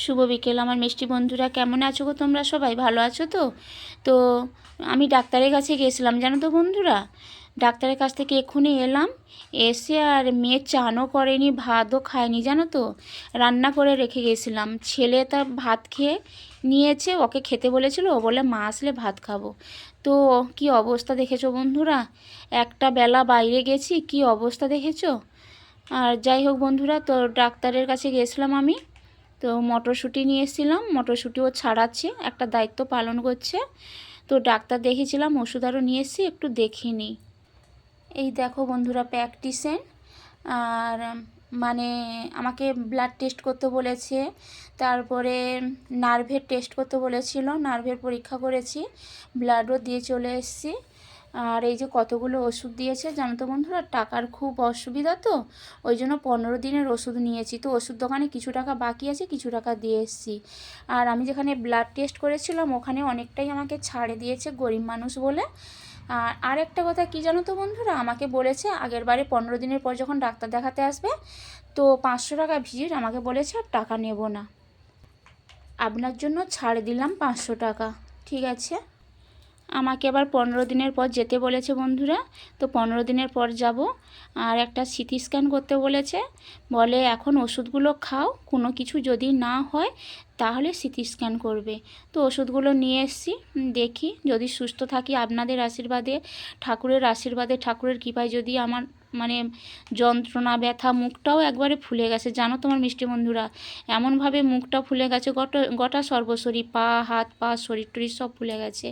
শুভ বিকেল আমার মিষ্টি বন্ধুরা, কেমন আছো গো তোমরা? সবাই ভালো আছো তো? তো আমি ডাক্তারের কাছে গিয়েছিলাম জানো তো বন্ধুরা। ডাক্তারের কাছ থেকে এক্ষুনি এলাম, এসে আর মেয়ে চানও করেনি, ভাতও খায়নি জানো তো। রান্না করে রেখে গেছিলাম, ছেলে তার ভাত খেয়ে নিয়েছে, ওকে খেতে বলেছিল, ও বলে মা আসলে ভাত খাবো। তো কি অবস্থা দেখেছো বন্ধুরা, একটা বেলা বাইরে গেছি, কি অবস্থা দেখেছো। আর যাই হোক বন্ধুরা, তো ডাক্তারের কাছে গেছিলাম আমি, তো মটরশুঁটি নিয়ে এসেছিলাম, মটরশুঁটিও ছাড়াচ্ছে, একটা দায়িত্ব পালন করছে। তো ডাক্তার দেখিয়েছিলাম, ওষুধ আরও নিয়ে এসেছি, একটু দেখে নিই। এই দেখো বন্ধুরা প্র্যাকটিসেন, আর মানে আমাকে ব্লাড টেস্ট করতে বলেছে, তারপরে নার্ভের টেস্ট করতে বলেছিল, নার্ভের পরীক্ষা করেছি, ব্লাডও দিয়ে চলে এসেছি। আর এই যে কতগুলো ওষুধ দিয়েছে জানো তো বন্ধুরা, টাকার খুব অসুবিধা তো, ওই জন্য 15 দিনের ওষুধ নিয়েছি। তো ওষুধ দোকানে কিছু টাকা বাকি আছে, কিছু টাকা দিয়ে এসেছি। আর আমি যেখানে ব্লাড টেস্ট করেছিলাম ওখানে অনেকটাই আমাকে ছাড়ে দিয়েছে, গরিব মানুষ বলে। আর একটা কথা কি জানো তো বন্ধুরা, আমাকে বলেছে আগের বারে 15 দিনের পর যখন ডাক্তার দেখাতে আসবে তো 500 টাকা ভিজিট, আমাকে বলেছে আর টাকা নেব না, আপনার জন্য ছাড় দিলাম 500 টাকা, ঠিক আছে। আমাকে আবার 15 দিনের পর যেতে বলেছে বন্ধুরা, তো 15 দিনের পর যাব। আর একটা সিটি স্ক্যান করতে বলেছে, বলে এখন ওষুধগুলো খাও, কোনো কিছু যদি না হয় তাহলে সিটি স্ক্যান করবে। তো ওষুধগুলো নিয়ে এসেছি, দেখি যদি সুস্থ থাকি আপনাদের আশীর্বাদে, ঠাকুরের আশীর্বাদে, ঠাকুরের কৃপায় যদি আমার মানে যন্ত্রণা ব্যথা, মুখটাও একবারে ফুলে গেছে জানো তোমার মিষ্টি বন্ধুরা, এমনভাবে মুখটা ফুলে গেছে, গোটা সর্বশরীর, পা হাত পা শরীর টরীর সব ফুলে গেছে।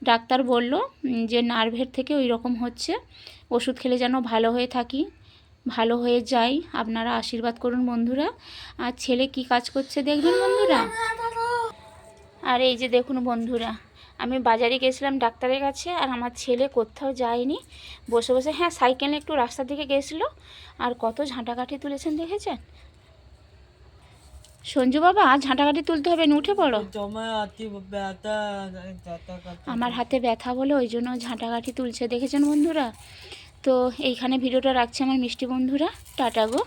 ডাক্তার বলল যে নার্ভের থেকে ওই রকম হচ্ছে, ওষুধ খেলে যেন ভালো হয়ে থাকি, ভালো হয়ে যাই, আপনারা আশীর্বাদ করুন বন্ধুরা। আর ছেলে কি কাজ করছে দেখবেন বন্ধুরা। আর এই যে দেখুন বন্ধুরা, আমি বাজারে গেছিলাম ডাক্তারের কাছে, আর আমার ছেলে কোথাও যায়নি, বসে বসে, হ্যাঁ সাইকেলে একটু রাস্তার দিকে গেছিলো। আর কত ঝাঁটাকাঠি তুলেছেন দেখেছেন সঞ্জু বাবা, ঝাঁটাকাঠি তুলতে হবে না, উঠে পড়ো। আমার হাতে ব্যথা বলে ওই জন্য ঝাঁটাকাঠি তুলছে, দেখেছেন বন্ধুরা। তো এইখানে ভিডিওটা রাখছি আমার মিষ্টি বন্ধুরা, টাটা গো।